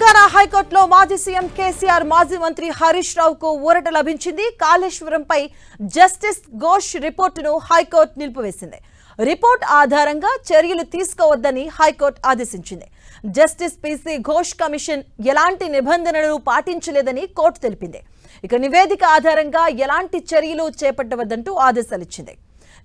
తెలంగాణ హైకోర్టులో మాజీ సీఎం కేసీఆర్ మాజీ మంత్రి హరీష్ రావుకు ఊరట లభించింది. కాళేశ్వరంపై జస్టిస్ ఘోష్ రిపోర్టును హైకోర్టు నిలిపివేసింది. రిపోర్ట్ ఆధారంగా చర్యలు తీసుకోవద్దని హైకోర్టు ఆదేశించింది. జస్టిస్ పీసీ ఘోష్ కమిషన్ ఎలాంటి నిబంధనలు పాటించలేదని కోర్టు తెలిపింది. ఇక నివేదిక ఆధారంగా ఎలాంటి చర్యలు చేపట్టవద్దంటూ ఆదేశాలిచ్చింది.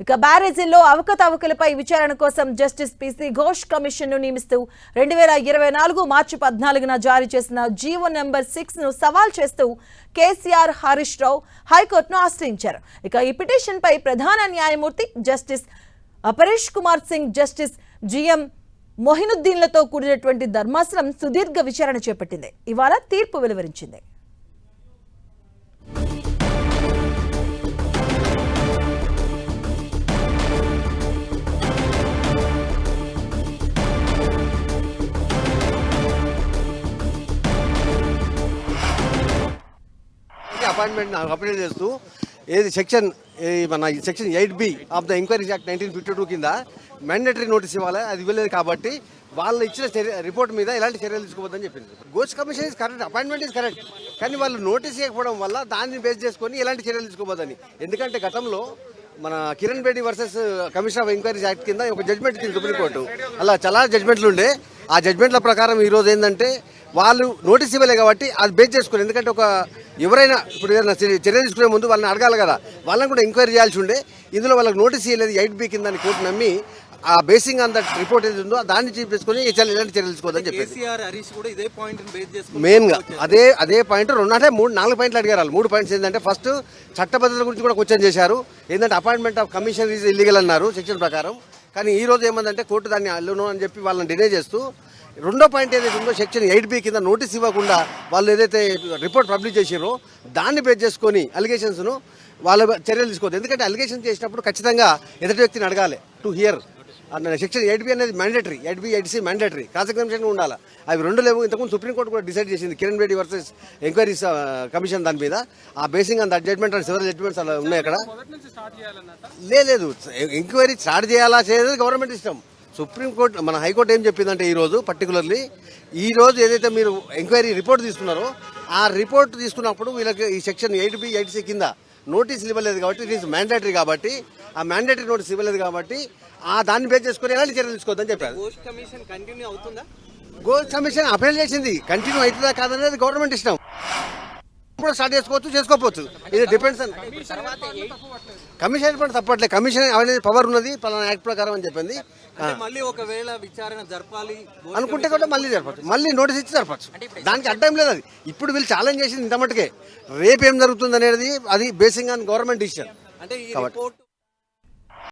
ఇక బ్యారేజీల్లో అవకతవకలపై విచారణ కోసం జస్టిస్ పీసీ ఘోష్ కమిషన్ ను నియమిస్తూ 2024 మార్చి 14న జారీ చేసిన జీవో నెంబర్ 6 ను సవాల్ చేస్తూ కేసీఆర్ హరీష్ రావు హైకోర్టును ఆశ్రయించారు. ఇక ఈ పిటిషన్ పై ప్రధాన న్యాయమూర్తి justice Paresh Kumar Singh, justice GM మొహినుద్దీన్లతో కూడినటువంటి ధర్మాసనం సుదీర్ఘ విచారణ చేపట్టింది. ఇవాళ తీర్పు వెలువరించింది. అపాయింట్మెంట్ నాకు అప్డేట్ చేస్తూ ఏది section 8B of the enquiry act 1952 కింద మ్యాండేటరీ నోటీస్ ఇవ్వాలి. అది ఇవ్వలేదు కాబట్టి వాళ్ళు ఇచ్చిన రిపోర్ట్ మీద ఎలాంటి చర్యలు తీసుకోవద్దని చెప్పింది. Ghosh commission is correct, appointment is correct, కానీ వాళ్ళు నోటీస్ ఇవ్వకపోవడం వల్ల దాన్ని బేస్ చేసుకొని ఎలాంటి చర్యలు తీసుకోవద్దని. ఎందుకంటే గతంలో మన Kiran Bedi versus commission of enquiries act కింద ఒక జడ్జ్మెంట్ ఇచ్చింది సుప్రీంకోర్టు. అలా చాలా జడ్జ్మెంట్లు ఉండే. ఆ జడ్జ్మెంట్ల ప్రకారం ఈరోజు ఏంటంటే వాళ్ళు నోటీస్ ఇవ్వలే కాబట్టి అది బేస్ చేసుకుని, ఎందుకంటే ఒక ఎవరైనా ఇప్పుడు ఏదైనా చర్య తీసుకునే ముందు వాళ్ళని అడగాలి కదా, వాళ్ళని కూడా ఎంక్వైరీ చేయాల్సి ఉండే. ఇందులో వాళ్ళకి నోటీస్ ఇవ్వలేదు 8B కింద కోర్టు నమ్మి ఆ బేసింగ్ ఆన్ దట్ రిపోర్ట్ ఏది ఉందో దాన్ని చూపించుకొని ఎలాంటి చర్యలు తీసుకోవద్దని చెప్పేసి మెయిన్గా అదే పాయింట్ 4 పాయింట్లు అడిగారు. 3 పాయింట్స్ ఏంటంటే ఫస్ట్ చట్టబద్ధత గురించి కూడా క్వశ్చన్ చేశారు. ఏంటంటే appointment of commission is illegal అన్నారు సెక్షన్ ప్రకారం. కానీ ఈ రోజు ఏమందంటే కోర్టు దాన్ని అల్లును అని చెప్పి వాళ్ళని డినే చేస్తూ రెండో పాయింట్ ఏదైతే ఉందో సెక్షన్ 8B కింద నోటీస్ ఇవ్వకుండా వాళ్ళు ఏదైతే రిపోర్ట్ పబ్లిష్ చేసారో దాన్ని బేస్ చేసుకొని అలిగేషన్స్ను వాళ్ళ చర్యలు తీసుకోవద్దు. ఎందుకంటే అలిగేషన్ చేసినప్పుడు ఖచ్చితంగా ఎదుటి వ్యక్తిని అడగాలి టు హియర్. సెక్షన్ 8B అనేది మ్యాండేటరీ, 8B 8C మ్యాండేటరీ, కాన్సిక్వెన్షన్ ఉండాలి. అవి రెండు లేవు. ఇంతకుముందు సుప్రీంకోర్టు కూడా డిసైడ్ చేసింది Kiran Bedi versus enquiries commission దాని మీద. ఆ basing on that judgement and several judgements అలా ఉన్నాయి అక్కడ. లేదు, ఎంక్వైరీ స్టార్ట్ చేయాలా చేయలేదు గవర్నమెంట్ ఇష్టం. సుప్రీంకోర్టు మన హైకోర్టు ఏం చెప్పిందంటే ఈరోజు పర్టికులర్లీ ఈరోజు ఏదైతే మీరు ఎంక్వైరీ రిపోర్ట్ తీసుకున్నారో ఆ రిపోర్ట్ తీసుకున్నప్పుడు వీళ్ళకి ఈ సెక్షన్ 8B 8C కింద నోటీసులు ఇవ్వలేదు కాబట్టి ఇట్ ఈస్ మ్యాండేటరీ, కాబట్టి ఆ మ్యాండేటరీ నోటీస్ ఇవ్వలేదు కాబట్టి ఆ దాన్ని బేస్ చేసుకుని ఎలాంటి చర్యలు తీసుకోవద్దని చెప్పారు. ఘోష్ కమిషన్ అపీల్ చేసింది, కంటిన్యూ అవుతుందా కాదనేది గవర్నమెంట్ ఇష్టం. ఇప్పుడు స్టార్ట్ చేసుకోవచ్చు. ఇది డిపెండ్స్ ఆన్ కమిషన్. కూడా తప్పట్లేదు, కమిషన్ అనేది పవర్ ఉన్నది పలానా యాక్ట్ ప్రకారం అని చెప్పింది. మళ్ళీ ఒకవేళ విచారణ జరపాలి అనుకుంటే కూడా మళ్ళీ జరపచ్చు, మళ్ళీ నోటీస్ ఇచ్చి జరపచ్చు. దానికి అడ్డం లేదు. అది ఇప్పుడు వీళ్ళు ఛాలెంజ్ చేసింది ఇంత మటుకే. రేపు ఏం జరుగుతుంది అనేది అది బేసింగ్ ఆన్ గవర్నమెంట్ డిసిషన్. అంటే